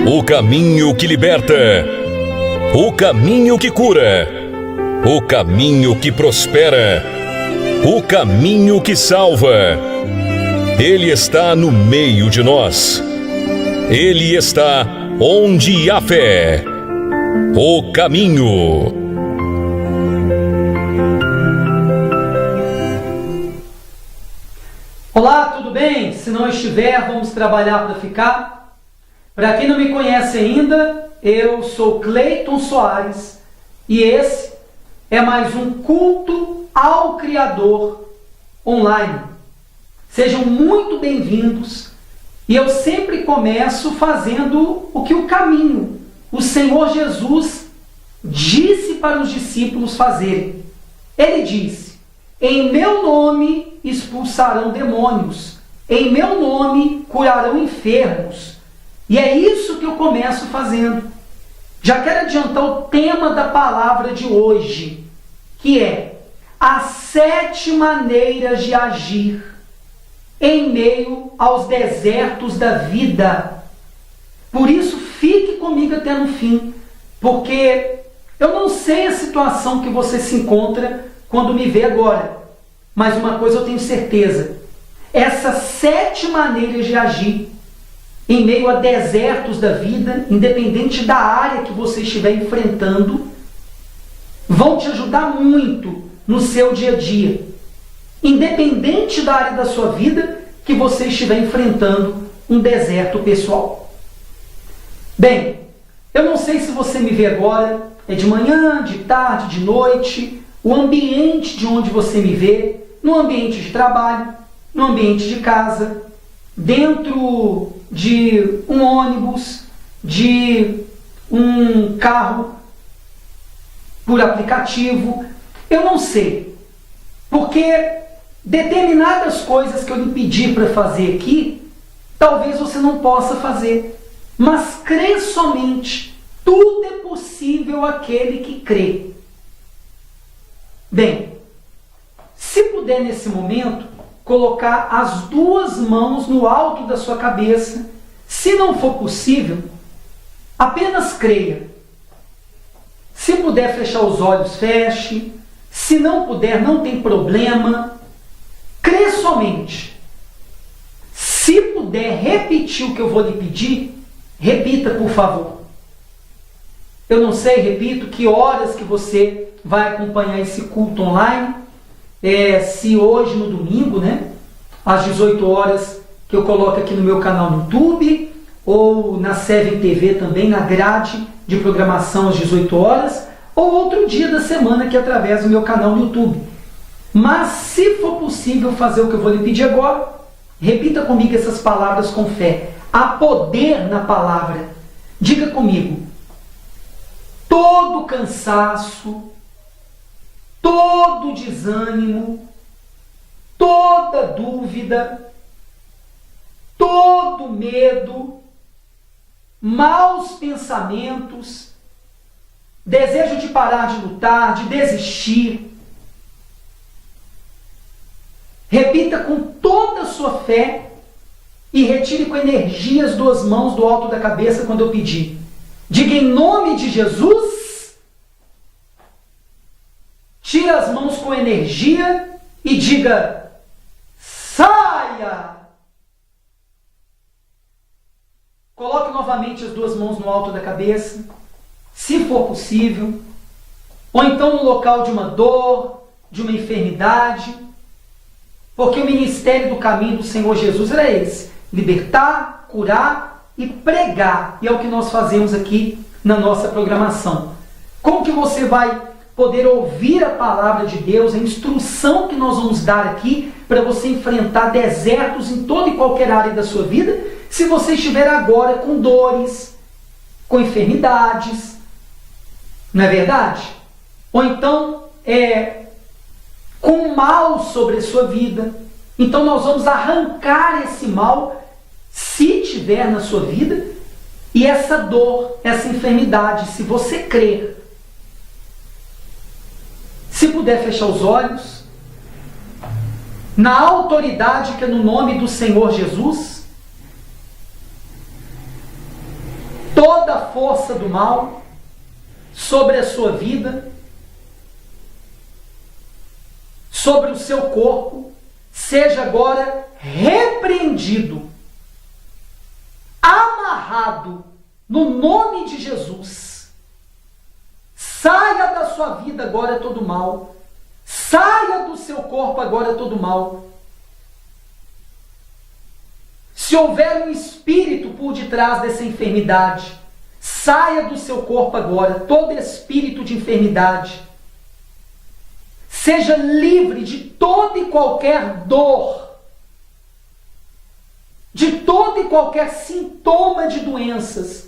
O caminho que liberta, o caminho que cura, o caminho que prospera, o caminho que salva. Ele está no meio de nós. Ele está onde há fé. O caminho. Olá, tudo bem? Se não estiver, vamos trabalhar para ficar. Para quem não me conhece ainda, eu sou Cleiton Soares e esse é mais um culto ao Criador online. Sejam muito bem-vindos e eu sempre começo fazendo o que o caminho, o Senhor Jesus disse para os discípulos fazerem. Ele disse: em meu nome expulsarão demônios, em meu nome curarão enfermos. E é isso que eu começo fazendo. Já quero adiantar o tema da palavra de hoje, que é as 7 maneiras de agir em meio aos desertos da vida. Por isso, fique comigo até no fim, porque eu não sei a situação que você se encontra quando me vê agora, mas uma coisa eu tenho certeza: essas 7 maneiras de agir em meio a desertos da vida, independente da área que você estiver enfrentando, vão te ajudar muito no seu dia a dia, independente da área da sua vida que você estiver enfrentando um deserto pessoal. Bem, eu não sei se você me vê agora, é de manhã, de tarde, de noite, o ambiente de onde você me vê, no ambiente de trabalho, no ambiente de casa, dentro de um ônibus, de um carro por aplicativo, eu não sei, porque determinadas coisas que eu lhe pedi para fazer aqui, talvez você não possa fazer, mas crê somente, tudo é possível àquele que crê. Bem, se puder nesse momento, colocar as 2 mãos no alto da sua cabeça. Se não for possível, apenas creia. Se puder fechar os olhos, feche. Se não puder, não tem problema. Crê somente. Se puder repetir o que eu vou lhe pedir, repita, por favor. Eu não sei, repito, que horas que você vai acompanhar esse culto online. Se hoje no domingo, às 18 horas, que eu coloco aqui no meu canal no YouTube, ou na Seven TV também, na grade de programação às 18 horas, ou outro dia da semana que é através do meu canal no YouTube. Mas se for possível fazer o que eu vou lhe pedir agora, repita comigo essas palavras com fé. Há poder na palavra. Diga comigo: todo cansaço, todo desânimo, toda dúvida, todo medo, maus pensamentos, desejo de parar de lutar, de desistir. Repita com toda a sua fé e retire com energia as 2 mãos do alto da cabeça quando eu pedir. Diga: em nome de Jesus. Tire as mãos com energia e diga: saia! Coloque novamente as 2 mãos no alto da cabeça, se for possível, ou então no local de uma dor, de uma enfermidade, porque o ministério do caminho do Senhor Jesus é esse: libertar, curar e pregar. E é o que nós fazemos aqui na nossa programação. Como que você vai poder ouvir a palavra de Deus, a instrução que nós vamos dar aqui para você enfrentar desertos em toda e qualquer área da sua vida, se você estiver agora com dores, com enfermidades, não é verdade? Ou então com mal sobre a sua vida. Então nós vamos arrancar esse mal, se tiver na sua vida, e essa dor, essa enfermidade, se você crer. Se puder fechar os olhos, na autoridade que é no nome do Senhor Jesus, toda a força do mal sobre a sua vida, sobre o seu corpo, seja agora repreendido, amarrado no nome de Jesus. Saia da sua vida agora todo mal. Saia do seu corpo agora todo mal. Se houver um espírito por detrás dessa enfermidade, saia do seu corpo agora todo espírito de enfermidade. Seja livre de toda e qualquer dor, de todo e qualquer sintoma de doenças,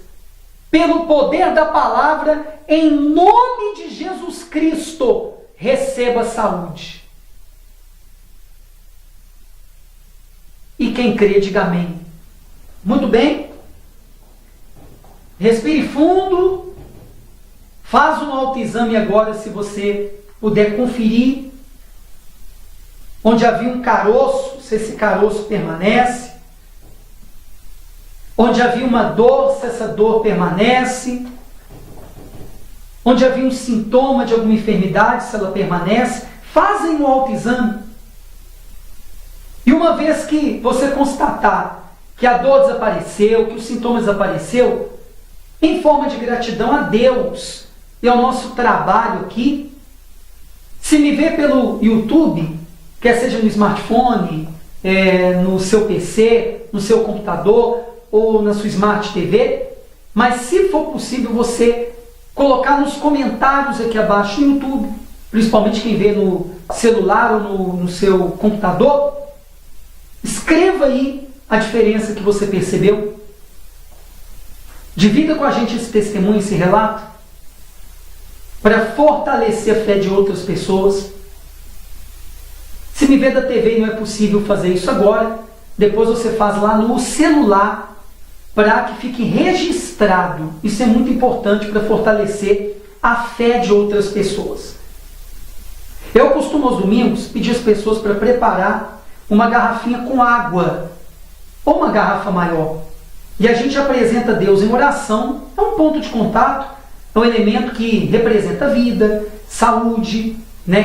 pelo poder da palavra, em nome de Jesus Cristo, receba saúde. E quem crê, diga amém. Muito bem. Respire fundo. Faz um autoexame agora, se você puder conferir onde havia um caroço, se esse caroço permanece. Onde havia uma dor, se essa dor permanece. Onde havia um sintoma de alguma enfermidade, se ela permanece. Fazem um autoexame. E uma vez que você constatar que a dor desapareceu, que o sintoma desapareceu, em forma de gratidão a Deus e ao nosso trabalho aqui, se me vê pelo YouTube, quer seja no smartphone, no seu PC, no seu computador ou na sua Smart TV, mas se for possível você colocar nos comentários aqui abaixo no YouTube, principalmente quem vê no celular ou no seu computador, escreva aí a diferença que você percebeu. Divida com a gente esse testemunho, esse relato, para fortalecer a fé de outras pessoas. Se me vê da TV e não é possível fazer isso agora, depois você faz lá no celular, para que fique registrado. Isso é muito importante para fortalecer a fé de outras pessoas. Eu costumo aos domingos pedir às pessoas para preparar uma garrafinha com água, ou uma garrafa maior. E a gente apresenta a Deus em oração. É um ponto de contato, é um elemento que representa a vida, saúde,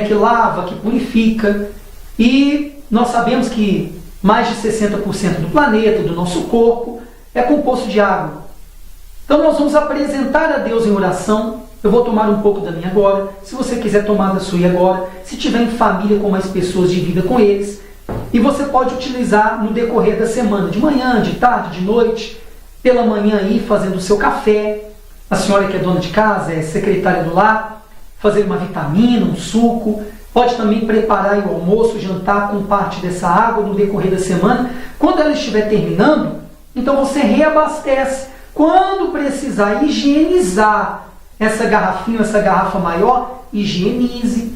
que lava, que purifica. E nós sabemos que mais de 60% do planeta, do nosso corpo, é composto de água. Então nós vamos apresentar a Deus em oração. Eu vou tomar um pouco da minha agora. Se você quiser tomar da sua agora, se tiver em família com mais pessoas, divida com eles. E você pode utilizar no decorrer da semana, de manhã, de tarde, de noite, pela manhã aí fazendo o seu café. A senhora que é dona de casa, é secretária do lar, fazer uma vitamina, um suco. Pode também preparar o almoço, o jantar com parte dessa água no decorrer da semana. Quando ela estiver terminando, então você reabastece. Quando precisar higienizar essa garrafinha, essa garrafa maior, higienize,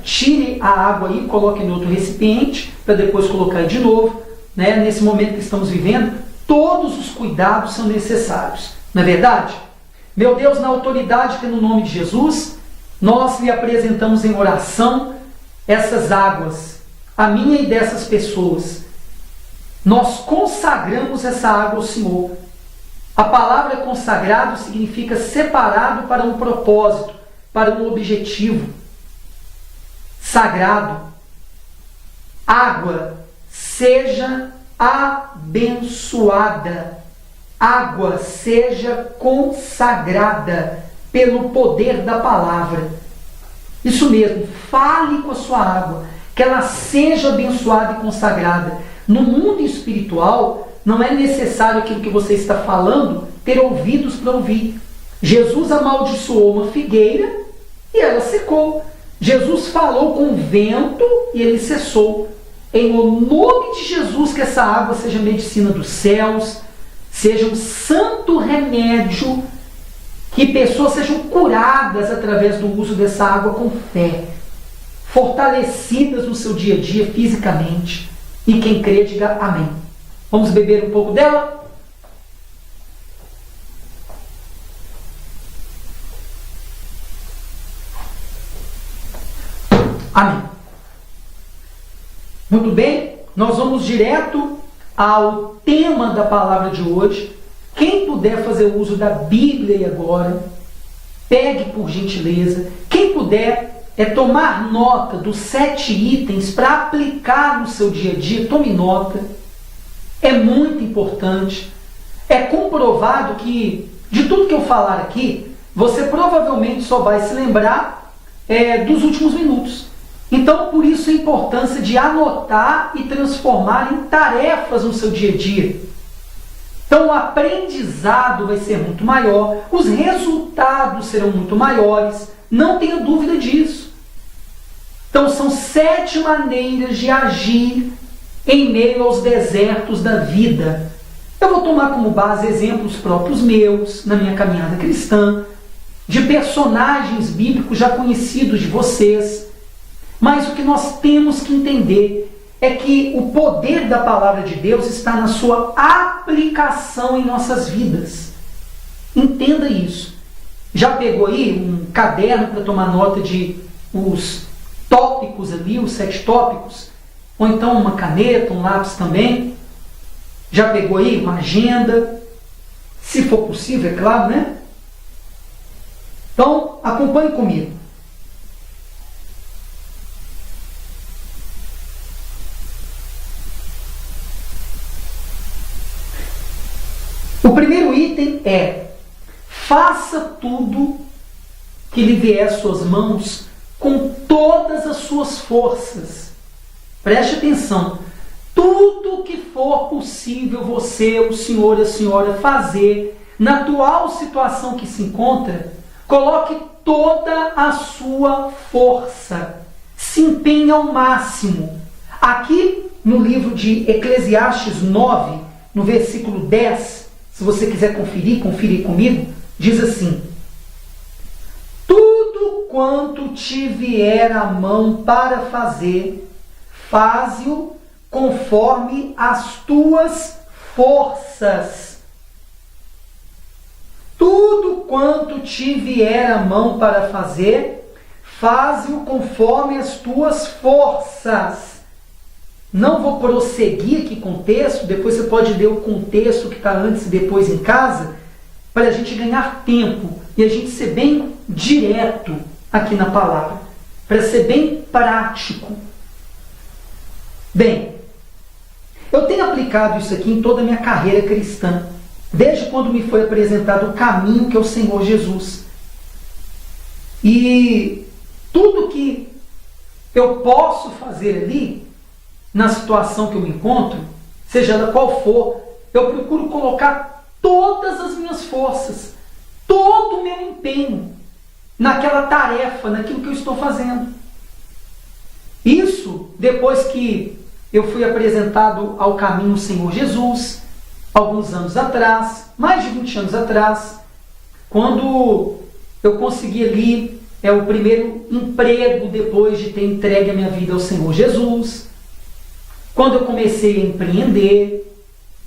Tire a água aí, coloque em outro recipiente, para depois colocar de novo. Nesse momento que estamos vivendo, todos os cuidados são necessários. Não é verdade? Meu Deus, na autoridade que é no nome de Jesus, nós lhe apresentamos em oração essas águas, a minha e dessas pessoas. Nós consagramos essa água ao Senhor. A palavra consagrado significa separado para um propósito, para um objetivo. Sagrado. Água, seja abençoada. Água, seja consagrada pelo poder da palavra. Isso mesmo, fale com a sua água, que ela seja abençoada e consagrada. No mundo espiritual, não é necessário aquilo que você está falando ter ouvidos para ouvir. Jesus amaldiçoou uma figueira e ela secou. Jesus falou com o vento e ele cessou. Em nome de Jesus, que essa água seja medicina dos céus, seja um santo remédio, que pessoas sejam curadas através do uso dessa água com fé, fortalecidas no seu dia a dia fisicamente. E quem crê, diga amém. Vamos beber um pouco dela? Amém. Muito bem, nós vamos direto ao tema da palavra de hoje. Quem puder fazer uso da Bíblia aí agora, pegue por gentileza. Quem puder tomar nota dos 7 itens para aplicar no seu dia a dia, tome nota. É muito importante. É comprovado que, de tudo que eu falar aqui, você provavelmente só vai se lembrar dos últimos minutos. Então, por isso a importância de anotar e transformar em tarefas no seu dia a dia. Então, o aprendizado vai ser muito maior, os resultados serão muito maiores, não tenha dúvida disso. Então, são 7 maneiras de agir em meio aos desertos da vida. Eu vou tomar como base exemplos próprios meus, na minha caminhada cristã, de personagens bíblicos já conhecidos de vocês. Mas o que nós temos que entender é que o poder da palavra de Deus está na sua aplicação em nossas vidas. Entenda isso. Já pegou aí um caderno para tomar nota de os tópicos ali, os 7 tópicos? Ou então uma caneta, um lápis também? Já pegou aí uma agenda? Se for possível, é claro, né? Então, acompanhe comigo. O primeiro item é: faça tudo que lhe vier às suas mãos com todas as suas forças. Preste atenção. Tudo que for possível você, o senhor e a senhora fazer na atual situação que se encontra, coloque toda a sua força. Se empenhe ao máximo. Aqui no livro de Eclesiastes 9, no versículo 10, se você quiser conferir, confira comigo, diz assim: tudo quanto te vier à mão para fazer, faze-o conforme as tuas forças. Tudo quanto te vier à mão para fazer, faze-o conforme as tuas forças. Não vou prosseguir aqui com o texto, depois você pode ler o contexto que está antes e depois em casa, para a gente ganhar tempo e a gente ser bem direto aqui na palavra, para ser bem prático. Bem, eu tenho aplicado isso aqui em toda a minha carreira cristã, desde quando me foi apresentado o caminho que é o Senhor Jesus. E tudo que eu posso fazer ali, na situação que eu me encontro, seja ela qual for, eu procuro colocar todas as minhas forças, todo o meu empenho naquela tarefa, naquilo que eu estou fazendo. Isso depois que eu fui apresentado ao caminho do Senhor Jesus, alguns anos atrás, mais de 20 anos atrás, quando eu consegui ali o primeiro emprego depois de ter entregue a minha vida ao Senhor Jesus. Quando eu comecei a empreender,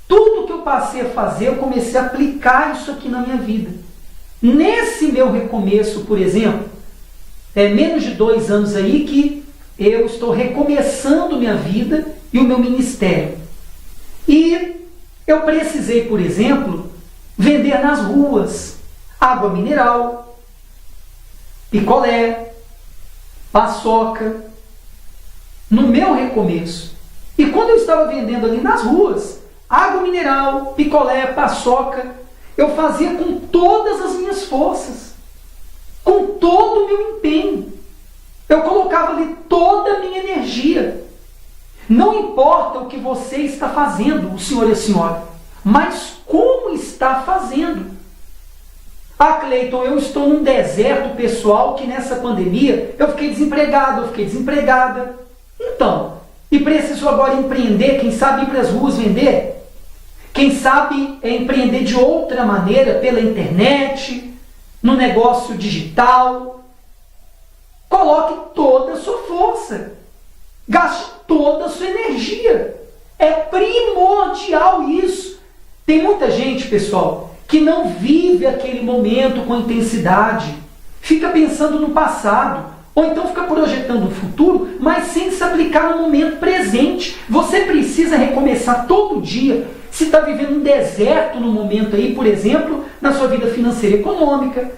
tudo que eu passei a fazer, eu comecei a aplicar isso aqui na minha vida. Nesse meu recomeço, por exemplo, menos de 2 anos aí que eu estou recomeçando minha vida e o meu ministério. E eu precisei, por exemplo, vender nas ruas água mineral, picolé, paçoca, no meu recomeço. E quando eu estava vendendo ali nas ruas, água mineral, picolé, paçoca, eu fazia com todas as minhas forças, com todo o meu empenho. Eu colocava ali toda a minha energia. Não importa o que você está fazendo, o senhor e a senhora, mas como está fazendo. Ah, Cleiton, eu estou num deserto pessoal que nessa pandemia eu fiquei desempregado, eu fiquei desempregada. Então, e preciso agora empreender, quem sabe ir para as ruas vender? Quem sabe empreender de outra maneira, pela internet, no negócio digital? Coloque toda a sua força. Gaste toda a sua energia. É primordial isso. Tem muita gente, pessoal, que não vive aquele momento com intensidade. Fica pensando no passado. Ou então fica projetando o futuro, mas sem se aplicar no momento presente. Você precisa recomeçar todo dia, se está vivendo um deserto no momento aí, por exemplo, na sua vida financeira e econômica.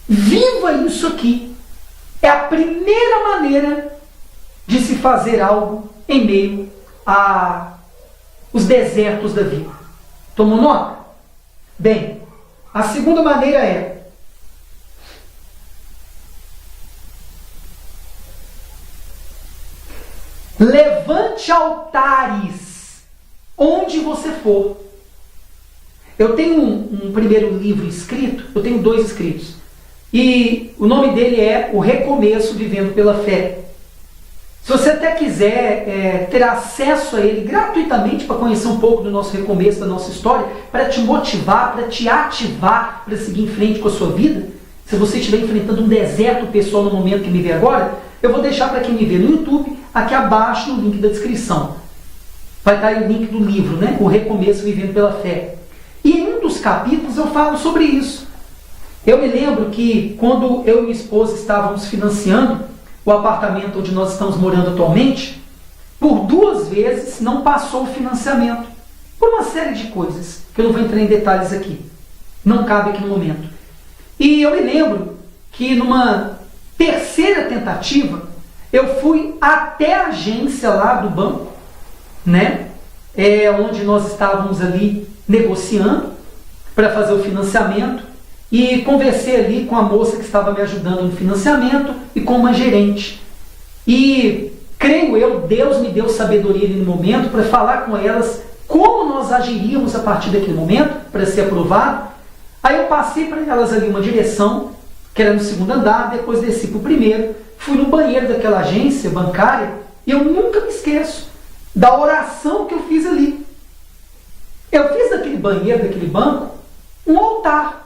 Viva isso aqui. É a primeira maneira de se fazer algo em meio aos desertos da vida. Tomou nota? Bem, a segunda maneira é: levante altares onde você for. Eu tenho um primeiro livro escrito, eu tenho 2 escritos. E o nome dele é O Recomeço Vivendo pela Fé. Se você até quiser ter acesso a ele gratuitamente para conhecer um pouco do nosso recomeço, da nossa história, para te motivar, para te ativar, para seguir em frente com a sua vida, se você estiver enfrentando um deserto pessoal no momento que me vê agora, eu vou deixar para quem me vê no YouTube, aqui abaixo no link da descrição. Vai estar aí o link do livro, né? O Recomeço Vivendo pela Fé. E em um dos capítulos eu falo sobre isso. Eu me lembro que quando eu e minha esposa estávamos financiando o apartamento onde nós estamos morando atualmente, por 2 vezes não passou o financiamento. Por uma série de coisas, que eu não vou entrar em detalhes aqui. Não cabe aqui no momento. E eu me lembro que numa terceira tentativa, eu fui até a agência lá do banco, né? Onde nós estávamos ali negociando para fazer o financiamento. E conversei ali com a moça que estava me ajudando no financiamento e com uma gerente. E, creio eu, Deus me deu sabedoria ali no momento para falar com elas como nós agiríamos a partir daquele momento para ser aprovado. Aí eu passei para elas ali uma direção, que era no 2º andar, depois desci para o 1º, fui no banheiro daquela agência bancária e eu nunca me esqueço da oração que eu fiz ali. Eu fiz daquele banheiro, daquele banco, um altar.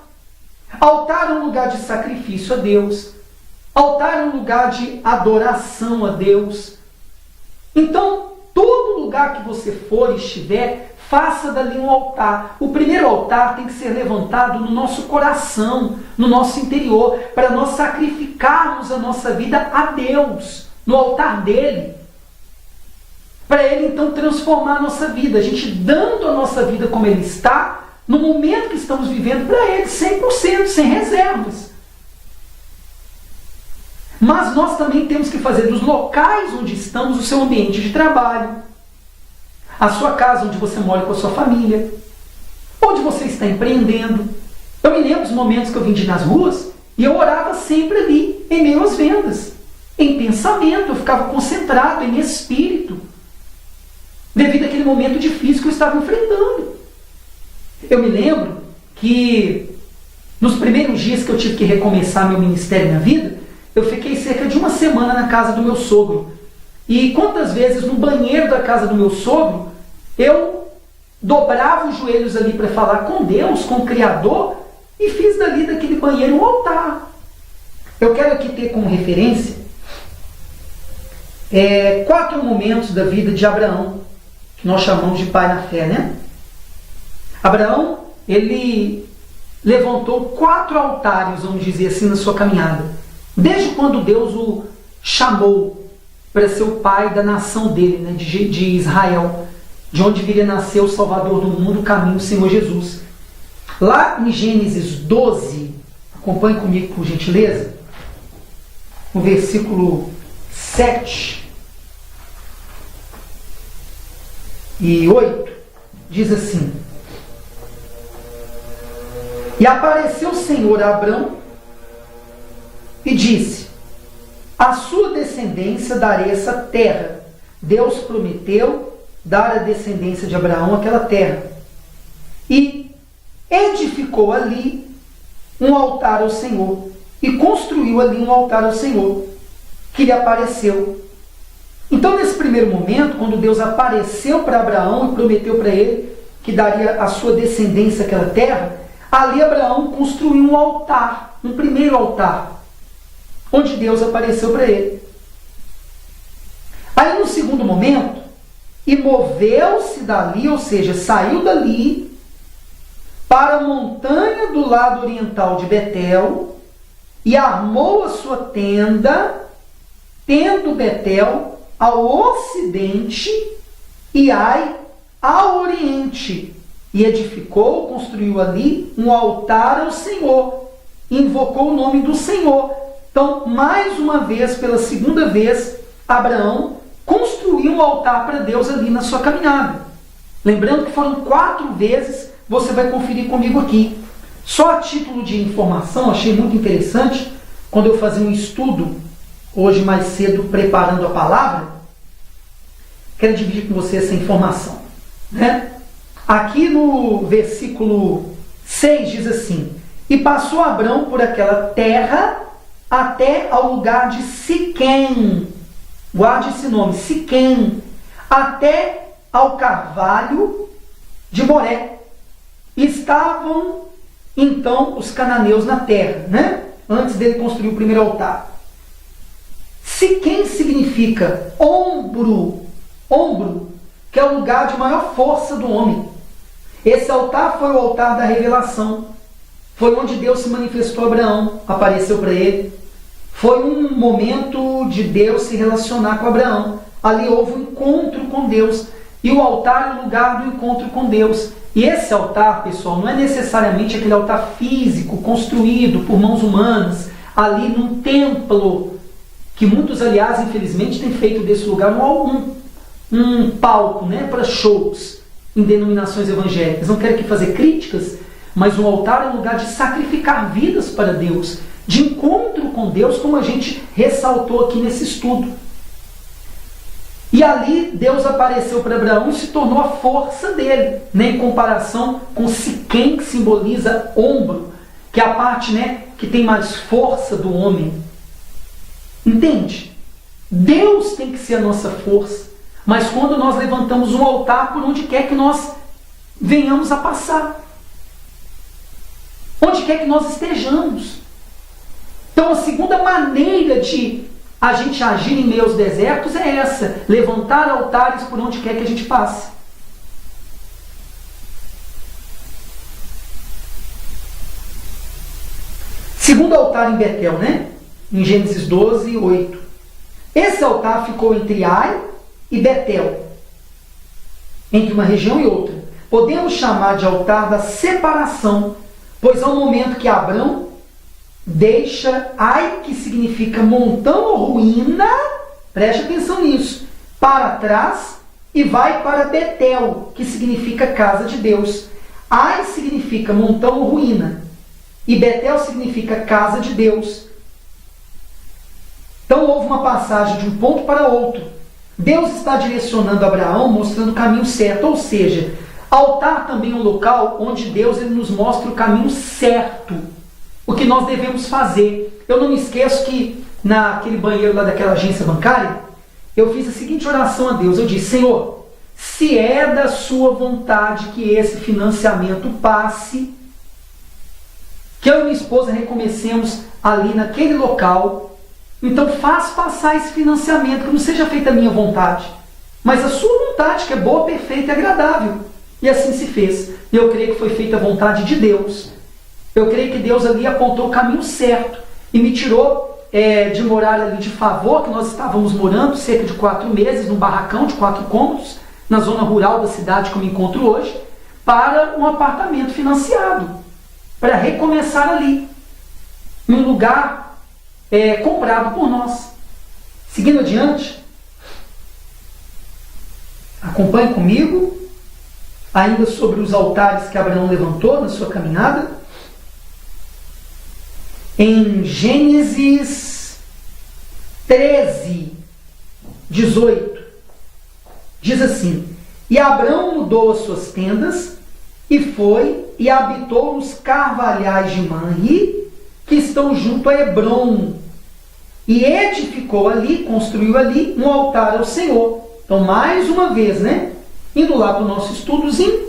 Altar é um lugar de sacrifício a Deus. Altar é um lugar de adoração a Deus. Então, todo lugar que você for e estiver, faça dali um altar. O primeiro altar tem que ser levantado no nosso coração, no nosso interior, para nós sacrificarmos a nossa vida a Deus, no altar dele. Para ele, então, transformar a nossa vida. A gente dando a nossa vida como ele está, no momento que estamos vivendo, para ele, 100%, sem reservas. Mas nós também temos que fazer dos locais onde estamos o seu ambiente de trabalho, a sua casa onde você mora com a sua família, onde você está empreendendo. Eu me lembro dos momentos que eu vendi nas ruas e eu orava sempre ali, em meio às vendas. Em pensamento, eu ficava concentrado em espírito, devido àquele momento difícil que eu estava enfrentando. Eu me lembro que nos primeiros dias que eu tive que recomeçar meu ministério na vida, eu fiquei cerca de 1 semana na casa do meu sogro. E quantas vezes no banheiro da casa do meu sogro, eu dobrava os joelhos ali para falar com Deus, com o Criador, e fiz dali daquele banheiro um altar. Eu quero aqui ter como referência 4 momentos da vida de Abraão, que nós chamamos de pai na fé, né? Abraão, ele levantou 4 altares, vamos dizer assim, na sua caminhada. Desde quando Deus o chamou para ser o pai da nação dele, né, de Israel, de onde viria nascer o Salvador do mundo, o caminho do Senhor Jesus. Lá em Gênesis 12, acompanhe comigo por gentileza, no versículo 7 e 8, diz assim: E apareceu o Senhor a Abrão e disse: A sua descendência darei essa terra. Deus prometeu dar à descendência de Abraão aquela terra. E edificou ali um altar ao Senhor. E construiu ali um altar ao Senhor, que lhe apareceu. Então, nesse primeiro momento, quando Deus apareceu para Abraão e prometeu para ele que daria à sua descendência aquela terra, ali Abraão construiu um altar, um primeiro altar, onde Deus apareceu para ele. Aí, no segundo momento, e moveu-se dali, ou seja, saiu dali para a montanha do lado oriental de Betel e armou a sua tenda, tendo Betel ao ocidente e Ai ao oriente e edificou, construiu ali um altar ao Senhor, invocou o nome do Senhor. Então, mais uma vez, pela segunda vez, Abraão construiu um altar para Deus ali na sua caminhada. Lembrando que foram 4 vezes, você vai conferir comigo aqui. Só a título de informação, achei muito interessante, quando eu fazia um estudo, hoje mais cedo, preparando a palavra, quero dividir com você essa informação, né? Aqui no versículo 6 diz assim: e passou Abrão por aquela terra até ao lugar de Siquém, guarde esse nome, Siquém, até ao carvalho de Moré. Estavam então os cananeus na terra, né? Antes dele construir o primeiro altar. Siquém significa ombro, que é o lugar de maior força do homem. Esse altar foi o altar da revelação. Foi onde Deus se manifestou a Abraão, apareceu para ele. Foi um momento de Deus se relacionar com Abraão. Ali houve um encontro com Deus. E o altar é o lugar do encontro com Deus. E esse altar, pessoal, não é necessariamente aquele altar físico, construído por mãos humanas, ali num templo, que muitos, aliás, infelizmente, têm feito desse lugar um palco, né, para shows em denominações evangélicas. Não quero aqui fazer críticas, mas um altar é um lugar de sacrificar vidas para Deus, de encontro com Deus, como a gente ressaltou aqui nesse estudo. E ali Deus apareceu para Abraão e se tornou a força dele, né, em comparação com Siquém, que simboliza ombro, que é a parte, né, que tem mais força do homem. Entende? Deus tem que ser a nossa força, mas quando nós levantamos um altar por onde quer que nós venhamos a passar, onde quer que nós estejamos. Então a segunda maneira de a gente agir em meio aos desertos é essa: levantar altares por onde quer que a gente passe. Segundo altar em Betel, né? Em Gênesis 12, 8. Esse altar ficou entre Ai e Betel, entre uma região e outra. Podemos chamar de altar da separação, pois há um momento que Abrão deixa Ai, que significa montão ou ruína, preste atenção nisso, para trás e vai para Betel, que significa casa de Deus. Ai significa montão ou ruína e Betel significa casa de Deus. Então houve uma passagem de um ponto para outro. Deus está direcionando Abraão, mostrando o caminho certo, ou seja, altar também é um local onde Deus ele nos mostra o caminho certo, o que nós devemos fazer. Eu não me esqueço que naquele banheiro lá daquela agência bancária, eu fiz a seguinte oração a Deus. Eu disse: Senhor, se é da sua vontade que esse financiamento passe, que eu e minha esposa recomecemos ali naquele local, então faz passar esse financiamento, que não seja feita a minha vontade, mas a sua vontade, que é boa, perfeita e agradável. E assim se fez. E eu creio que foi feita a vontade de Deus. Eu creio que Deus ali apontou o caminho certo e me tirou de morar ali de Favor, que nós estávamos morando cerca de 4 meses, num barracão de 4 cômodos, na zona rural da cidade que eu me encontro hoje, para um apartamento financiado, para recomeçar ali, num lugar comprado por nós. Seguindo adiante, acompanhe comigo, ainda sobre os altares que Abraão levantou na sua caminhada. Em Gênesis 13, 18, diz assim: e Abraão mudou as suas tendas e foi e habitou nos carvalhais de Manre, que estão junto a Hebrom, e edificou ali, construiu ali um altar ao Senhor. Então, mais uma vez, né? Indo lá para o nosso estudozinho,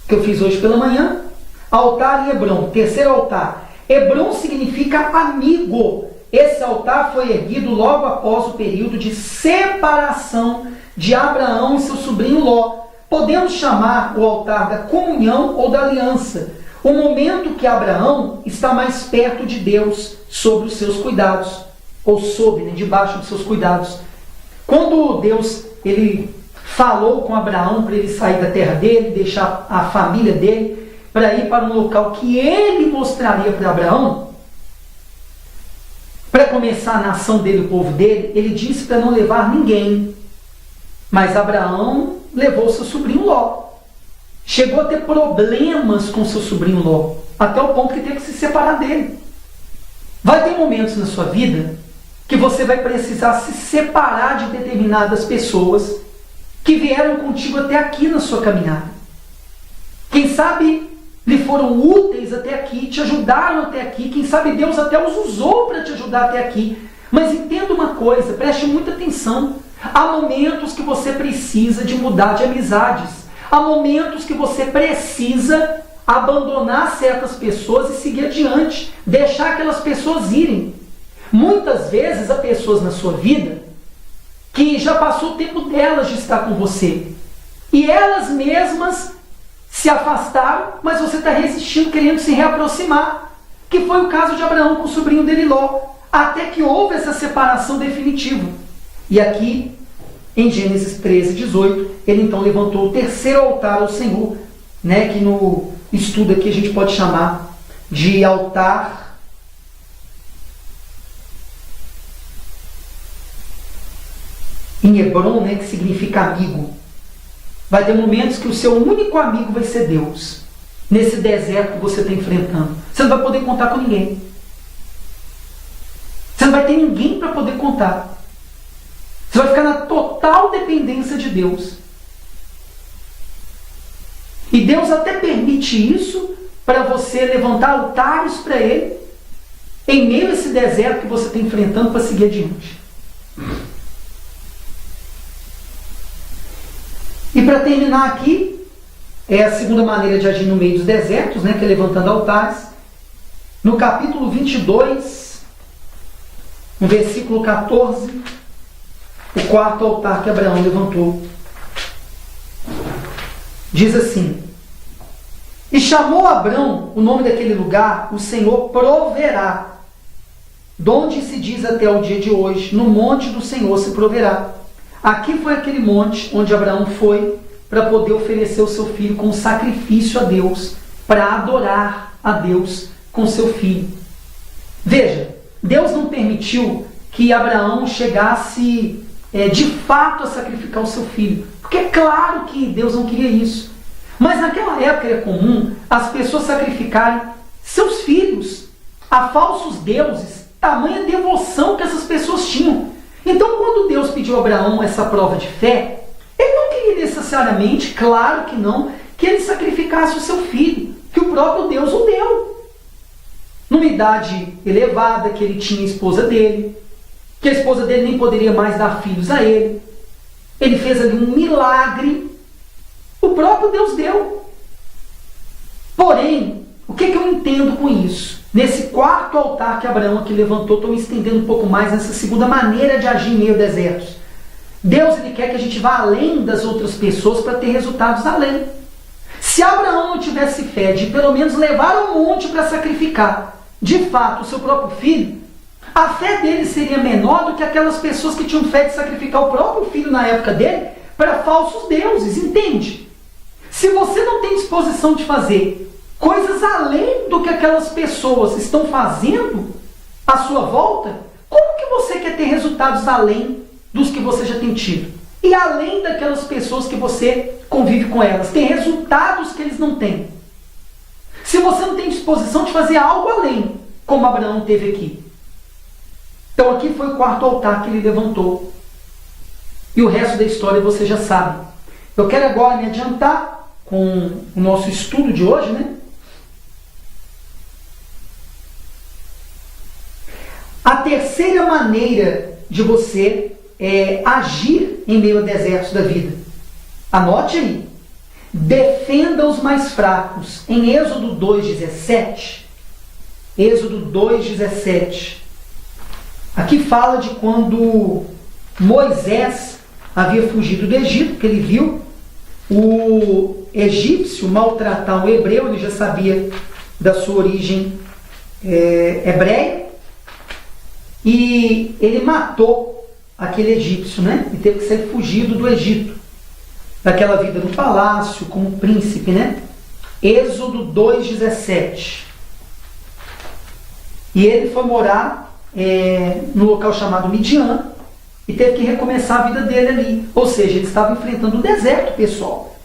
que eu fiz hoje pela manhã, altar em Hebrom, terceiro altar. Hebrom significa amigo. Esse altar foi erguido logo após o período de separação de Abraão e seu sobrinho Ló. Podemos chamar o altar da comunhão ou da aliança, o momento que Abraão está mais perto de Deus, sobre os seus cuidados, ou sob, né, debaixo dos seus cuidados. Quando Deus ele falou com Abraão para ele sair da terra dele, deixar a família dele, para ir para um local que ele mostraria para Abraão, para começar a nação dele, o povo dele. Ele disse para não levar ninguém, mas Abraão levou seu sobrinho Ló. Chegou a ter problemas com seu sobrinho Ló, até o ponto que teve que se separar dele. Vai ter momentos na sua vida que você vai precisar se separar de determinadas pessoas que vieram contigo até aqui na sua caminhada. Quem sabe lhe foram úteis até aqui, te ajudaram até aqui, quem sabe Deus até os usou para te ajudar até aqui. Mas entenda uma coisa, preste muita atenção. Há momentos que você precisa de mudar de amizades. Há momentos que você precisa abandonar certas pessoas e seguir adiante, deixar aquelas pessoas irem. Muitas vezes há pessoas na sua vida que já passou o tempo delas de estar com você. E elas mesmas se afastaram, mas você está resistindo, querendo se reaproximar. Que foi o caso de Abraão com o sobrinho dele Ló. Até que houve essa separação definitiva. E aqui, em Gênesis 13, 18, ele então levantou o terceiro altar ao Senhor, né, que no estudo aqui a gente pode chamar de altar em Hebron, né, que significa amigo. Vai ter momentos que o seu único amigo vai ser Deus. Nesse deserto que você está enfrentando. Você não vai poder contar com ninguém. Você não vai ter ninguém para poder contar. Você vai ficar na total dependência de Deus. E Deus até permite isso para você levantar altares para Ele em meio a esse deserto que você está enfrentando para seguir adiante. E para terminar aqui, é a segunda maneira de agir no meio dos desertos, né, que é levantando altares. No capítulo 22, no versículo 14, o quarto altar que Abraão levantou. Diz assim: e chamou Abrão o nome daquele lugar, o Senhor proverá. Donde se diz até o dia de hoje, no monte do Senhor se proverá. Aqui foi aquele monte onde Abraão foi para poder oferecer o seu filho como sacrifício a Deus, para adorar a Deus com seu filho. Veja, Deus não permitiu que Abraão chegasse de fato a sacrificar o seu filho, porque é claro que Deus não queria isso. Mas naquela época era comum as pessoas sacrificarem seus filhos a falsos deuses, tamanha devoção que essas pessoas tinham. Então, quando Deus pediu a Abraão essa prova de fé, ele não queria necessariamente, claro que não, que ele sacrificasse o seu filho, que o próprio Deus o deu. Numa idade elevada, que ele tinha a esposa dele, que a esposa dele nem poderia mais dar filhos a ele. Ele fez ali um milagre, o próprio Deus deu. Porém, o que eu entendo com isso? Nesse quarto altar que Abraão aqui levantou, estou me estendendo um pouco mais nessa segunda maneira de agir em meio a desertos. Deus, ele quer que a gente vá além das outras pessoas para ter resultados além. Se Abraão não tivesse fé de pelo menos levar ao monte para sacrificar, de fato, o seu próprio filho, a fé dele seria menor do que aquelas pessoas que tinham fé de sacrificar o próprio filho na época dele para falsos deuses, entende? Se você não tem disposição de fazer coisas além do que aquelas pessoas estão fazendo à sua volta, como que você quer ter resultados além dos que você já tem tido? E além daquelas pessoas que você convive com elas, tem resultados que eles não têm. Se você não tem disposição de fazer algo além, como Abraão teve aqui. Então aqui foi o quarto altar que ele levantou. E o resto da história você já sabe. Eu quero agora me adiantar com o nosso estudo de hoje, né? A terceira maneira de você agir em meio a desertos da vida. Anote aí. Defenda os mais fracos. Em Êxodo 2,17. Êxodo 2,17. Aqui fala de quando Moisés havia fugido do Egito, que ele viu o egípcio maltratar o hebreu, ele já sabia da sua origem hebreia, e ele matou aquele egípcio, né? E teve que ser fugido do Egito. daquela vida no palácio, como príncipe, né? Êxodo 2,17. E ele foi morar no local chamado Midian e teve que recomeçar a vida dele ali. Ou seja, ele estava enfrentando o deserto, pessoal.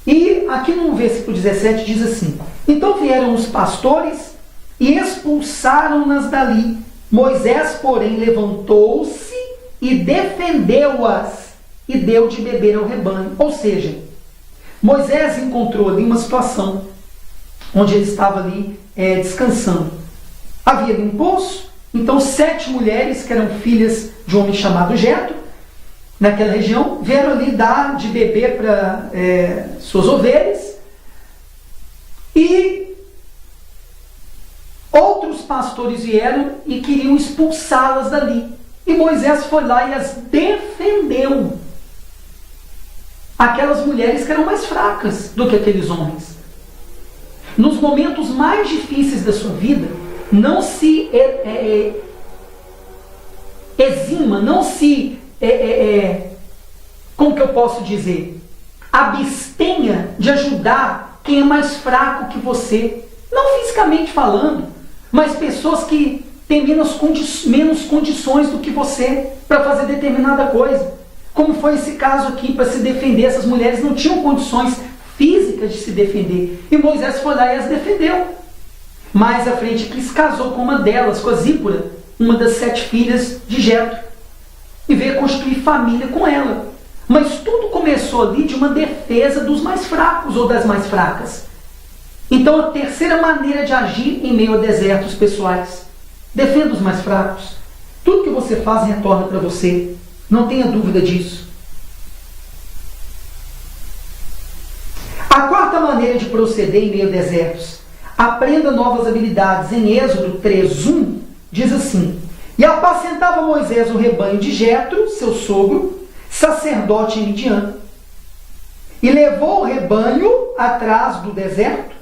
E aqui no versículo 17 diz assim: então vieram os pastores e expulsaram-nas dali. Moisés, porém, levantou-se e defendeu-as e deu de beber ao rebanho. Ou seja, Moisés encontrou ali uma situação onde ele estava ali descansando. Havia ali um poço, então 7 mulheres que eram filhas de um homem chamado Jetro, naquela região, vieram ali dar de beber para suas ovelhas, e outros pastores vieram e queriam expulsá-las dali. E Moisés foi lá e as defendeu. Aquelas mulheres que eram mais fracas do que aqueles homens. Nos momentos mais difíceis da sua vida, não se exima, não se, como que eu posso dizer, abstenha de ajudar quem é mais fraco que você. Não fisicamente falando, mas pessoas que têm menos condições do que você para fazer determinada coisa. Como foi esse caso aqui, para se defender, essas mulheres não tinham condições físicas de se defender. E Moisés foi lá e as defendeu. Mais à frente, ele se casou com uma delas, com a Zípora, uma das 7 filhas de Jetro, e veio constituir família com ela. Mas tudo começou ali de uma defesa dos mais fracos ou das mais fracas. Então, a terceira maneira de agir em meio a desertos pessoais: defenda os mais fracos. Tudo que você faz retorna para você. Não tenha dúvida disso. A quarta maneira de proceder em meio a desertos: aprenda novas habilidades. Em Êxodo 3:1 diz assim: e apacentava Moisés o rebanho de Jetro, seu sogro, sacerdote em Midian, e levou o rebanho atrás do deserto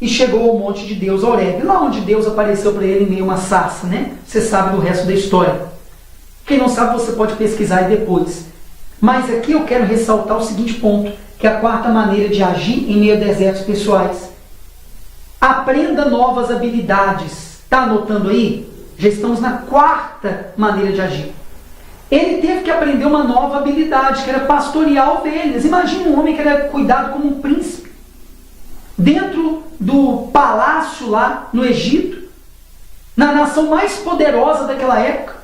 e chegou ao monte de Deus, Horebe, lá onde Deus apareceu para ele em meio a uma sarça, né? Você sabe do resto da história. Quem não sabe, você pode pesquisar aí depois. Mas aqui eu quero ressaltar o seguinte ponto, que é a quarta maneira de agir em meio a desertos pessoais: aprenda novas habilidades. Está anotando aí? Já estamos na quarta maneira de agir. Ele teve que aprender uma nova habilidade, que era pastorear ovelhas. Imagina um homem que era cuidado como um príncipe, dentro do palácio lá no Egito, na nação mais poderosa daquela época.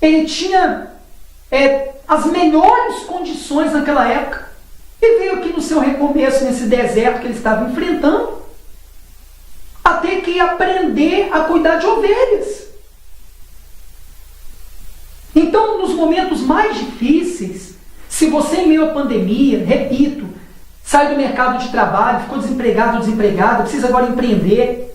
Ele tinha as melhores condições naquela época. E veio aqui no seu recomeço, nesse deserto que ele estava enfrentando, a ter que aprender a cuidar de ovelhas. Então, nos momentos mais difíceis, se você em meio à pandemia, repito, sai do mercado de trabalho, ficou desempregado ou desempregada, precisa agora empreender,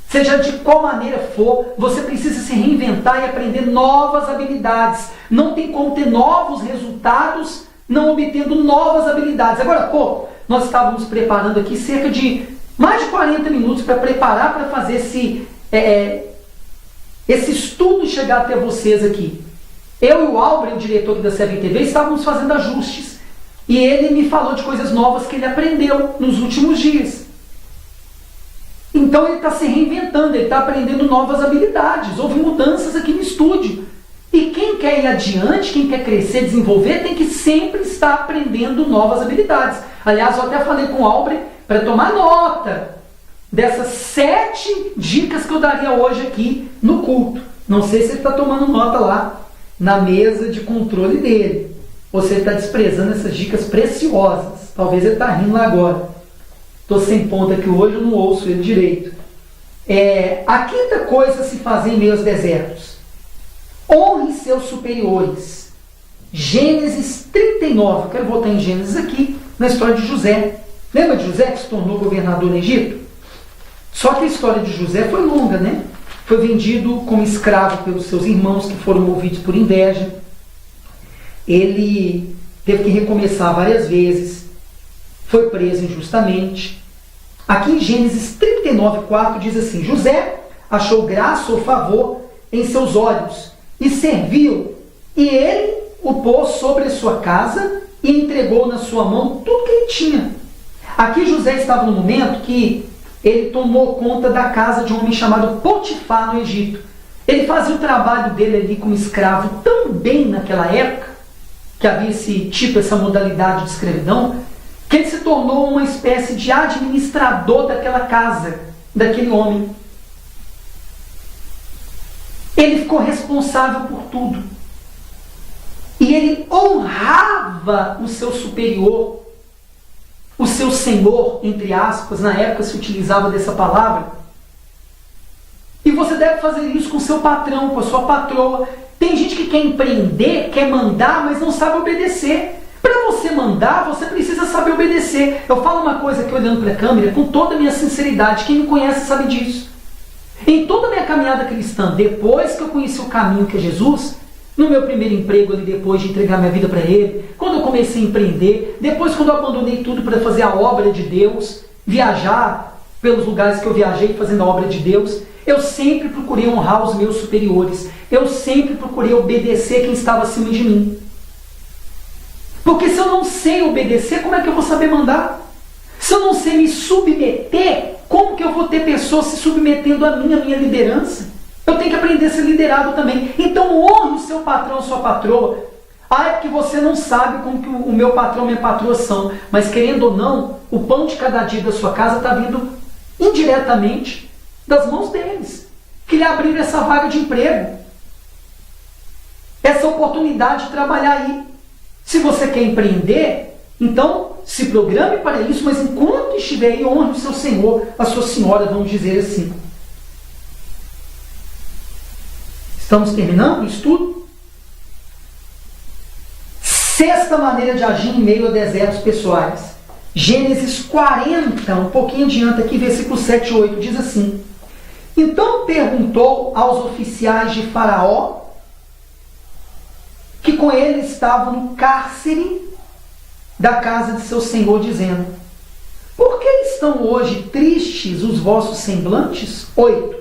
seja de qual maneira for, você precisa se reinventar e aprender novas habilidades. Não tem como ter novos resultados não obtendo novas habilidades. Agora há pouco, nós estávamos preparando aqui cerca de mais de 40 minutos para preparar para fazer esse estudo chegar até vocês aqui. Eu e o Álvaro, o diretor da Seven TV, estávamos fazendo ajustes. E ele me falou de coisas novas que ele aprendeu nos últimos dias. Então ele está se reinventando, ele está aprendendo novas habilidades. Houve mudanças aqui no estúdio. E quem quer ir adiante, quem quer crescer, desenvolver, tem que sempre estar aprendendo novas habilidades. Aliás, eu até falei com o Álvaro para tomar nota dessas 7 dicas que eu daria hoje aqui no culto. Não sei se ele está tomando nota lá na mesa de controle dele, ou se ele está desprezando essas dicas preciosas. Talvez ele está rindo lá agora. Estou sem ponto aqui hoje, eu não ouço ele direito. A quinta coisa a se fazer em meio aos desertos: honre seus superiores. Gênesis 39. Eu quero voltar em Gênesis aqui, na história de José. Lembra de José que se tornou governador no Egito? Só que a história de José foi longa, né? Foi vendido como escravo pelos seus irmãos, que foram movidos por inveja. Ele teve que recomeçar várias vezes. Foi preso injustamente. Aqui em Gênesis 39:4 diz assim: José achou graça ou favor em seus olhos e serviu, e ele o pôs sobre a sua casa e entregou na sua mão tudo que ele tinha. Aqui José estava no momento que ele tomou conta da casa de um homem chamado Potifar no Egito. Ele fazia o trabalho dele ali como escravo tão bem naquela época, que havia esse tipo, essa modalidade de escravidão, que ele se tornou uma espécie de administrador daquela casa, daquele homem. Ele ficou responsável por tudo. E ele honrava o seu superior, o seu senhor, entre aspas, na época se utilizava dessa palavra. E você deve fazer isso com o seu patrão, com a sua patroa. Tem gente que quer empreender, quer mandar, mas não sabe obedecer. Para você mandar, você precisa saber obedecer. Eu falo uma coisa aqui olhando para a câmera com toda a minha sinceridade. Quem me conhece sabe disso. Em toda a minha caminhada cristã, depois que eu conheci o caminho que é Jesus, no meu primeiro emprego ali, depois de entregar minha vida para Ele, quando eu comecei a empreender, depois quando eu abandonei tudo para fazer a obra de Deus, viajar pelos lugares que eu viajei fazendo a obra de Deus, eu sempre procurei honrar os meus superiores. Eu sempre procurei obedecer quem estava acima de mim. Porque se eu não sei obedecer, como é que eu vou saber mandar? Se eu não sei me submeter, como que eu vou ter pessoas se submetendo a minha liderança? Eu tenho que aprender a ser liderado também. Então honre o seu patrão, sua patroa. Ah, é porque você não sabe como que o meu patrão e minha patroa são. Mas querendo ou não, o pão de cada dia da sua casa está vindo indiretamente das mãos deles, que lhe abriram essa vaga de emprego, essa oportunidade de trabalhar aí. Se você quer empreender, então se programe para isso, mas enquanto estiver aí, honre o seu senhor, a sua senhora, vamos dizer assim. Estamos terminando o estudo? Sexta maneira de agir em meio a desertos pessoais. Gênesis 40, um pouquinho adiante aqui, versículo 7 e 8, diz assim: Então perguntou aos oficiais de Faraó, que com ele estavam no cárcere da casa de seu senhor, dizendo: Por que estão hoje tristes os vossos semblantes? 8.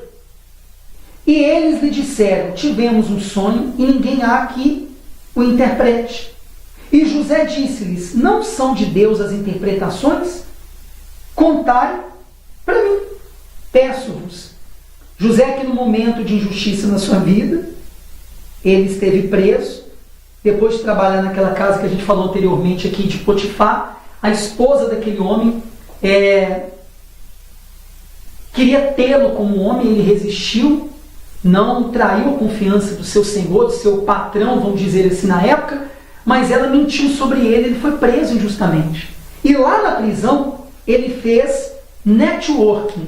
E eles lhe disseram: Tivemos um sonho e ninguém há que o interprete. E José disse-lhes: Não são de Deus as interpretações? Contai para mim, peço-vos. José, que no momento de injustiça na sua vida, ele esteve preso, depois de trabalhar naquela casa que a gente falou anteriormente aqui de Potifar, a esposa daquele homem queria tê-lo como homem, ele resistiu, não traiu a confiança do seu senhor, do seu patrão, vamos dizer assim, na época, mas ela mentiu sobre ele, ele foi preso injustamente. E lá na prisão, ele fez networking,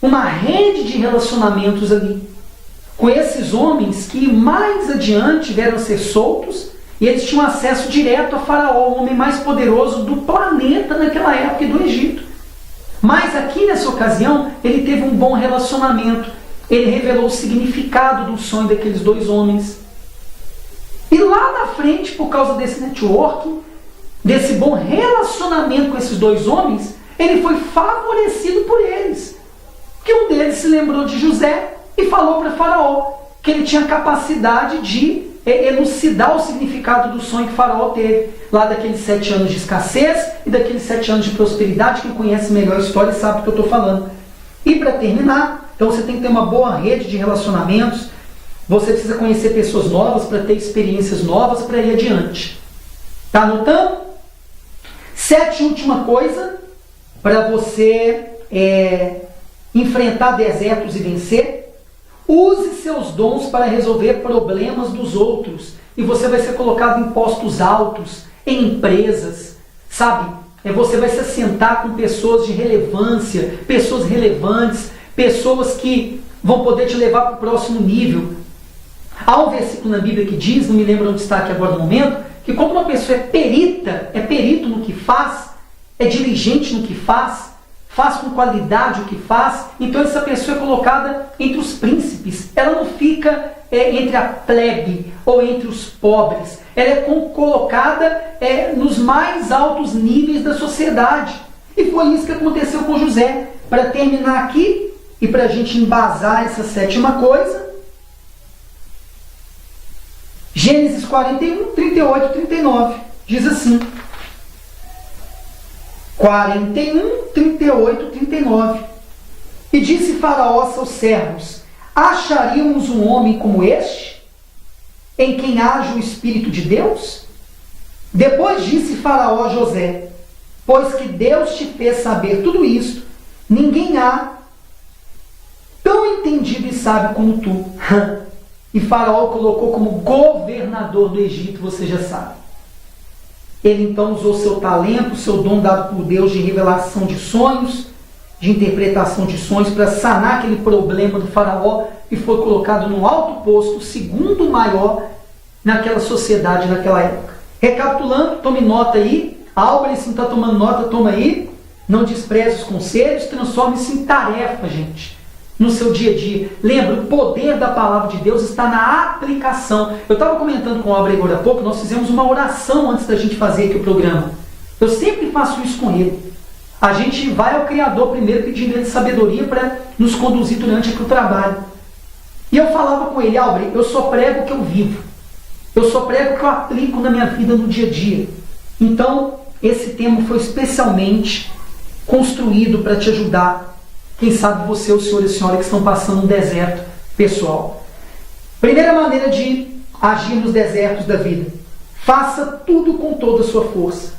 uma rede de relacionamentos ali, com esses homens que mais adiante vieram a ser soltos, e eles tinham acesso direto a Faraó, o homem mais poderoso do planeta naquela época e do Egito. Mas aqui nessa ocasião, ele teve um bom relacionamento, ele revelou o significado do sonho daqueles dois homens. E lá na frente, por causa desse networking, desse bom relacionamento com esses dois homens, ele foi favorecido por eles. Que um deles se lembrou de José e falou para Faraó que ele tinha capacidade de elucidar o significado do sonho que Faraó teve, lá daqueles 7 anos de escassez e daqueles 7 anos de prosperidade. Quem conhece melhor a história sabe do que eu estou falando. E para terminar, então você tem que ter uma boa rede de relacionamentos, você precisa conhecer pessoas novas para ter experiências novas para ir adiante. Está anotando? 7, última coisa, para você enfrentar desertos e vencer. Use seus dons para resolver problemas dos outros. E você vai ser colocado em postos altos, em empresas, sabe? Você vai se assentar com pessoas de relevância, pessoas relevantes, pessoas que vão poder te levar para o próximo nível. Há um versículo na Bíblia que diz, não me lembro onde está aqui agora no momento, que quando uma pessoa é perito no que faz, é diligente no que faz com qualidade o que faz, então essa pessoa é colocada entre os príncipes. Ela não fica entre a plebe ou entre os pobres. Ela é colocada nos mais altos níveis da sociedade. E foi isso que aconteceu com José. Para terminar aqui, e para a gente embasar essa 7ª coisa, Gênesis 41, 38 e 39. diz assim, 41, 38, 39. E disse Faraó a seus servos: acharíamos um homem como este, em quem haja o Espírito de Deus? Depois disse Faraó a José: pois que Deus te fez saber tudo isto, ninguém há tão entendido e sábio como tu. E Faraó o colocou como governador do Egito, você já sabe. Ele então usou seu talento, seu dom dado por Deus de revelação de sonhos, de interpretação de sonhos, para sanar aquele problema do Faraó, e foi colocado no alto posto, o segundo maior naquela sociedade, naquela época. Recapitulando, tome nota aí. Álvaro, se não está tomando nota, toma aí. Não despreze os conselhos, transforme-se em tarefa, gente, no seu dia a dia. Lembra, o poder da palavra de Deus está na aplicação. Eu estava comentando com o Álvaro agora há pouco, nós fizemos uma oração antes da gente fazer aqui o programa. Eu sempre faço isso com ele. A gente vai ao Criador primeiro pedindo ele sabedoria para nos conduzir durante aqui o trabalho. E eu falava com ele: Álvaro, eu só prego o que eu vivo. Eu só prego o que eu aplico na minha vida no dia a dia. Então, esse tema foi especialmente construído para te ajudar. Quem sabe você, o senhor e a senhora que estão passando um deserto pessoal. Primeira maneira de agir nos desertos da vida: faça tudo com toda a sua força.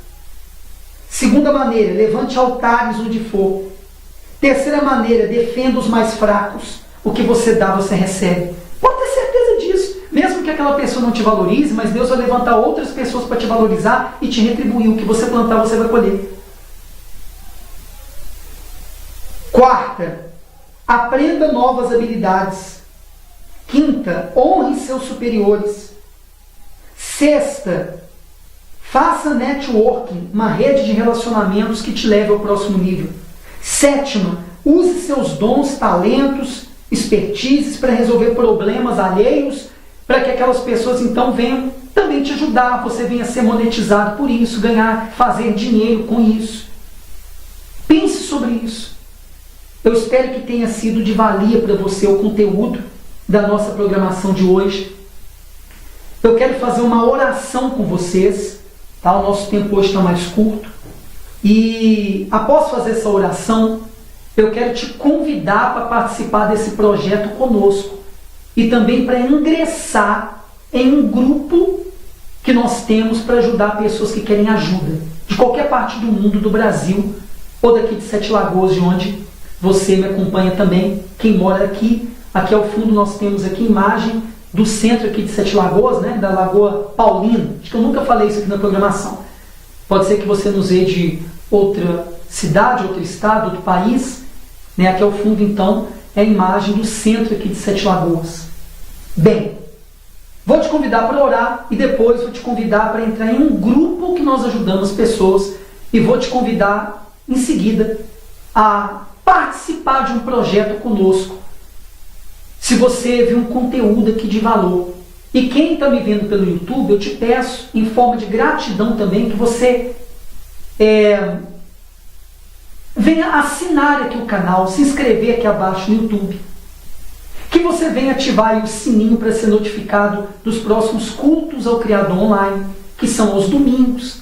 Segunda maneira: levante altares onde for. Terceira maneira: defenda os mais fracos. O que você dá, você recebe. Pode ter certeza disso. Mesmo que aquela pessoa não te valorize, mas Deus vai levantar outras pessoas para te valorizar e te retribuir. O que você plantar, você vai colher. Quarta, aprenda novas habilidades. Quinta, honre seus superiores. Sexta, faça networking, uma rede de relacionamentos que te leve ao próximo nível. Sétima, use seus dons, talentos, expertises para resolver problemas alheios, para que aquelas pessoas então venham também te ajudar, você venha ser monetizado por isso, fazer dinheiro com isso. Pense sobre isso. Eu espero que tenha sido de valia para você o conteúdo da nossa programação de hoje. Eu quero fazer uma oração com vocês, tá? O nosso tempo hoje está mais curto. E após fazer essa oração, eu quero te convidar para participar desse projeto conosco e também para ingressar em um grupo que nós temos para ajudar pessoas que querem ajuda, de qualquer parte do mundo, do Brasil ou daqui de Sete Lagoas, de onde você me acompanha também. Quem mora aqui ao fundo nós temos aqui a imagem do centro aqui de Sete Lagoas, né, da Lagoa Paulina. Acho que eu nunca falei isso aqui na programação. Pode ser que você nos vê de outra cidade, outro estado, outro país, né? Aqui ao fundo então é a imagem do centro aqui de Sete Lagoas. Bem, vou te convidar para orar e depois vou te convidar para entrar em um grupo que nós ajudamos pessoas e vou te convidar em seguida a participar de um projeto conosco. Se você viu um conteúdo aqui de valor, e quem está me vendo pelo YouTube, eu te peço, em forma de gratidão também, que você venha assinar aqui o canal, se inscrever aqui abaixo no YouTube, que você venha ativar aí o sininho para ser notificado dos próximos cultos ao Criador online, que são aos domingos,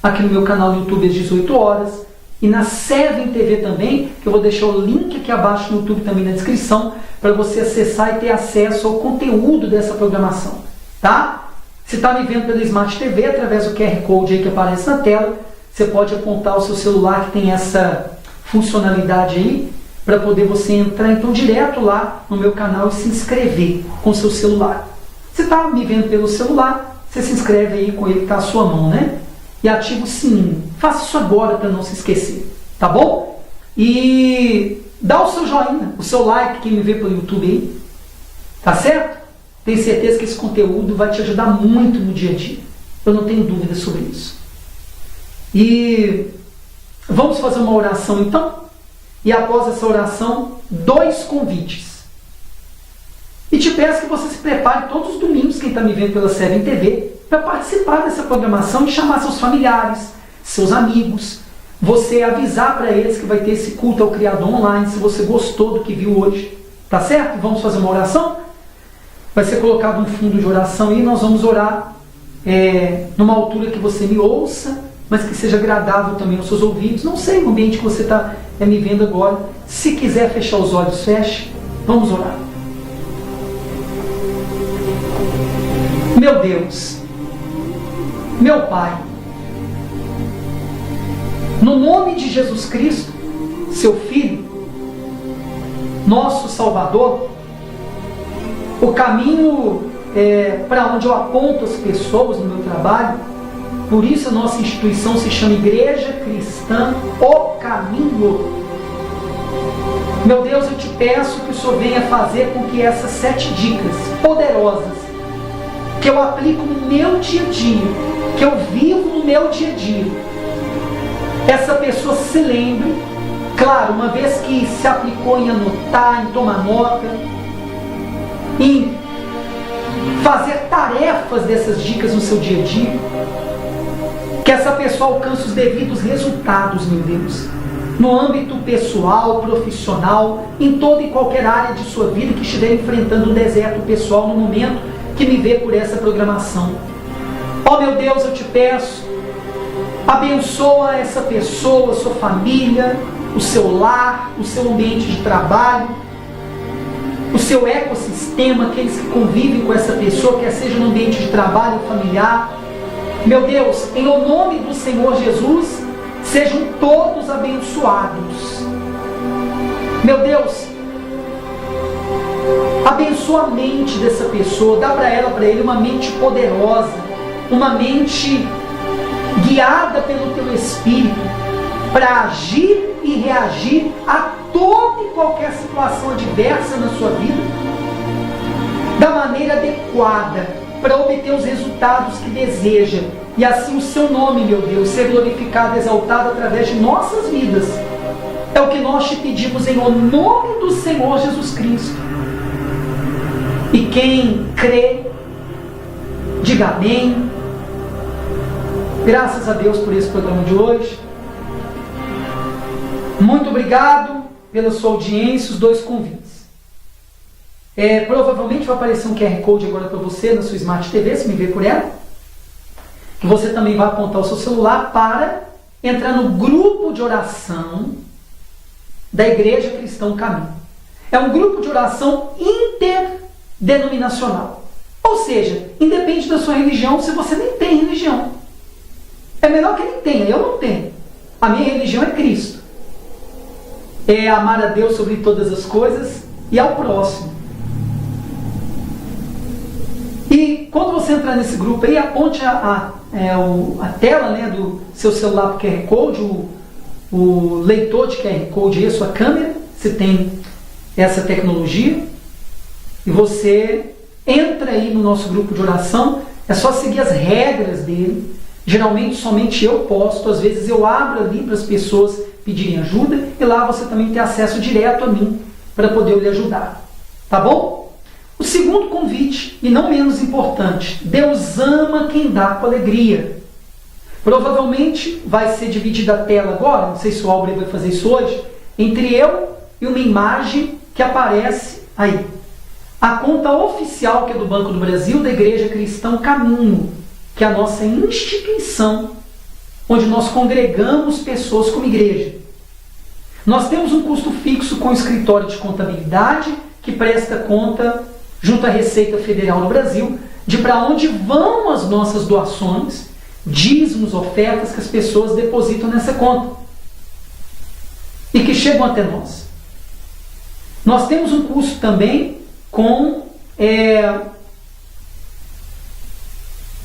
aqui no meu canal no YouTube às 18 horas, e na Seven TV também, que eu vou deixar o link aqui abaixo no YouTube também na descrição, para você acessar e ter acesso ao conteúdo dessa programação, tá? Se está me vendo pela Smart TV, através do QR Code aí que aparece na tela, você pode apontar o seu celular que tem essa funcionalidade aí, para poder você entrar então direto lá no meu canal e se inscrever com o seu celular. Se está me vendo pelo celular, você se inscreve aí com ele que está à sua mão, né? E ativa o sininho. Faça isso agora para não se esquecer, tá bom? E dá o seu joinha, o seu like, quem me vê pelo YouTube aí, tá certo? Tenho certeza que esse conteúdo vai te ajudar muito no dia a dia. Eu não tenho dúvida sobre isso. E vamos fazer uma oração então? E após essa oração, 2 convites. E te peço que você se prepare todos os domingos, quem está me vendo pela Seven TV, para participar dessa programação e chamar seus familiares, seus amigos, você avisar para eles que vai ter esse culto ao Criador online, se você gostou do que viu hoje. Tá certo? Vamos fazer uma oração? Vai ser colocado um fundo de oração e nós vamos orar numa altura que você me ouça, mas que seja agradável também aos seus ouvidos. Não sei o ambiente que você está me vendo agora. Se quiser fechar os olhos, feche. Vamos orar. Meu Deus, meu Pai, no nome de Jesus Cristo, seu Filho, nosso Salvador, o caminho para onde eu aponto as pessoas no meu trabalho, por isso a nossa instituição se chama Igreja Cristã O Caminho. Meu Deus, eu te peço que o Senhor venha fazer com que essas 7 dicas poderosas, que eu aplico no meu dia a dia, que eu vivo no meu dia a dia, essa pessoa se lembre, claro, uma vez que se aplicou em anotar, em tomar nota, em fazer tarefas dessas dicas no seu dia a dia, que essa pessoa alcance os devidos resultados, meu Deus, no âmbito pessoal, profissional, em toda e qualquer área de sua vida que estiver enfrentando um deserto pessoal no momento que me vê por essa programação. Ó meu Deus, eu te peço, abençoa essa pessoa, sua família, o seu lar, o seu ambiente de trabalho, o seu ecossistema, aqueles que convivem com essa pessoa, quer seja no ambiente de trabalho familiar. Meu Deus, em o nome do Senhor Jesus, sejam todos abençoados. Meu Deus, abençoa a mente dessa pessoa, dá para ele uma mente poderosa, uma mente guiada pelo teu Espírito, para agir e reagir a toda e qualquer situação adversa na sua vida, da maneira adequada, para obter os resultados que deseja, e assim o seu nome, meu Deus, ser glorificado e exaltado através de nossas vidas. É o que nós te pedimos em nome do Senhor Jesus Cristo. E quem crê, diga amém. Graças a Deus por esse programa de hoje. Muito obrigado pela sua audiência, os 2 convites. Provavelmente vai aparecer um QR Code agora para você na sua Smart TV, se me ver por ela. Que você também vai apontar o seu celular para entrar no grupo de oração da Igreja Cristã Caminho. É um grupo de oração interdenominacional. Ou seja, independe da sua religião, se você nem tem religião. É melhor que nem tenha, eu não tenho. A minha religião é Cristo. É amar a Deus sobre todas as coisas e ao próximo. E quando você entrar nesse grupo aí, aponte a tela, né, do seu celular para o QR Code, o leitor de QR Code e a sua câmera, se tem essa tecnologia, e você entra aí no nosso grupo de oração. É só seguir as regras dele. Geralmente somente eu posto, às vezes eu abro ali para as pessoas pedirem ajuda, e lá você também tem acesso direto a mim para poder lhe ajudar. Tá bom? O segundo convite, e não menos importante, Deus ama quem dá com alegria. Provavelmente vai ser dividida a tela agora, não sei se o Albert vai fazer isso hoje, entre eu e uma imagem que aparece aí. A conta oficial, que é do Banco do Brasil, da Igreja Cristã Caminho, que é a nossa instituição, onde nós congregamos pessoas como igreja. Nós temos um custo fixo com o escritório de contabilidade, que presta conta junto à Receita Federal do Brasil, de para onde vão as nossas doações, dízimos, ofertas que as pessoas depositam nessa conta e que chegam até nós. Nós temos um custo também com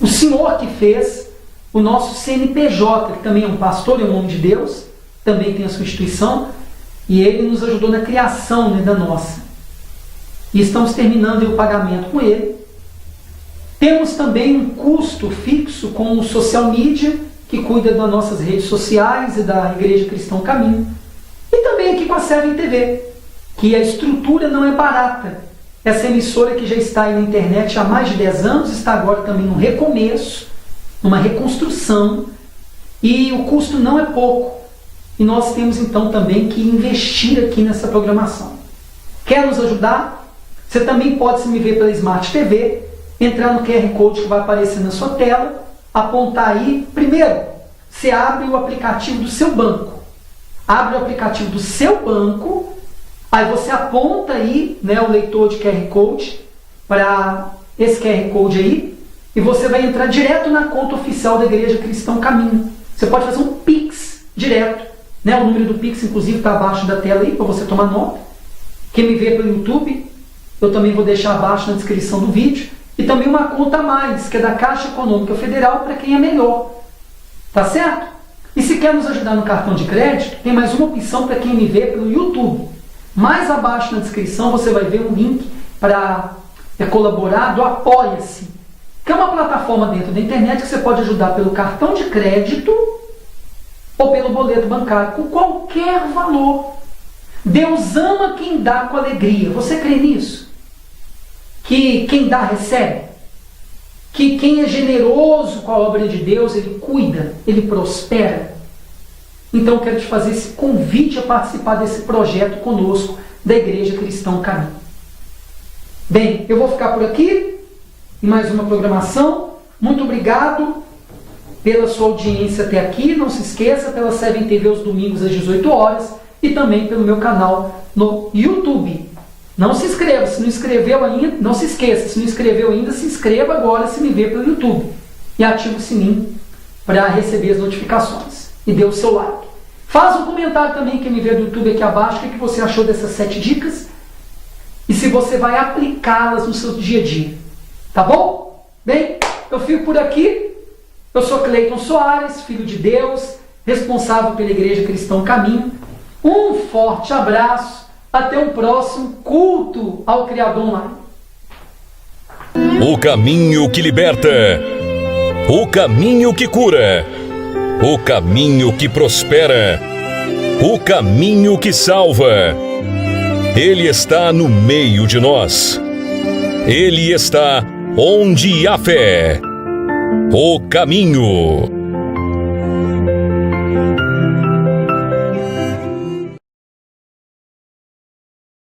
o senhor que fez o nosso CNPJ, que também é um pastor, é um homem de Deus, também tem a sua instituição, e ele nos ajudou na criação, né, da nossa. E estamos terminando o pagamento com ele. Temos também um custo fixo com o social media, que cuida das nossas redes sociais e da Igreja Cristã Caminho. E também aqui com a Seven TV, que a estrutura não é barata. Essa emissora que já está aí na internet há mais de 10 anos, está agora também no recomeço, numa reconstrução, e o custo não é pouco. E nós temos então também que investir aqui nessa programação. Quer nos ajudar? Você também pode se me ver pela Smart TV, entrar no QR Code que vai aparecer na sua tela, apontar aí. Primeiro, você abre o aplicativo do seu banco. Abre o aplicativo do seu banco, aí você aponta aí, né, o leitor de QR Code para esse QR Code aí, e você vai entrar direto na conta oficial da Igreja Cristão Caminho. Você pode fazer um Pix direto, né? O número do Pix, inclusive, está abaixo da tela aí, para você tomar nota. Quem me vê pelo YouTube, eu também vou deixar abaixo na descrição do vídeo. E também uma conta a mais, que é da Caixa Econômica Federal, para quem é melhor. Tá certo? E se quer nos ajudar no cartão de crédito, tem mais uma opção para quem me vê pelo YouTube. Mais abaixo na descrição você vai ver um link para colaborar do Apoia-se, que é uma plataforma dentro da internet que você pode ajudar pelo cartão de crédito ou pelo boleto bancário, com qualquer valor. Deus ama quem dá com alegria. Você crê nisso? Que quem dá recebe? Que quem é generoso com a obra de Deus, ele cuida, ele prospera? Então eu quero te fazer esse convite a participar desse projeto conosco da Igreja Cristão Caminho. Bem, eu vou ficar por aqui em mais uma programação. Muito obrigado pela sua audiência até aqui. Não se esqueça, pela Seven TV aos domingos às 18 horas e também pelo meu canal no YouTube. Não se inscreva, se não inscreveu ainda, não se esqueça, se não inscreveu ainda, se inscreva agora se me vê pelo YouTube. E ative o sininho para receber as notificações. E dê o seu like. Faz um comentário também, quem me vê do YouTube aqui abaixo, o que você achou dessas 7 dicas. E se você vai aplicá-las no seu dia a dia. Tá bom? Bem, eu fico por aqui. Eu sou Cleiton Soares, filho de Deus, responsável pela Igreja Cristão Caminho. Um forte abraço. Até o próximo culto ao Criador Online. O caminho que liberta. O caminho que cura. O caminho que prospera. O caminho que salva. Ele está no meio de nós. Ele está onde há fé. O caminho.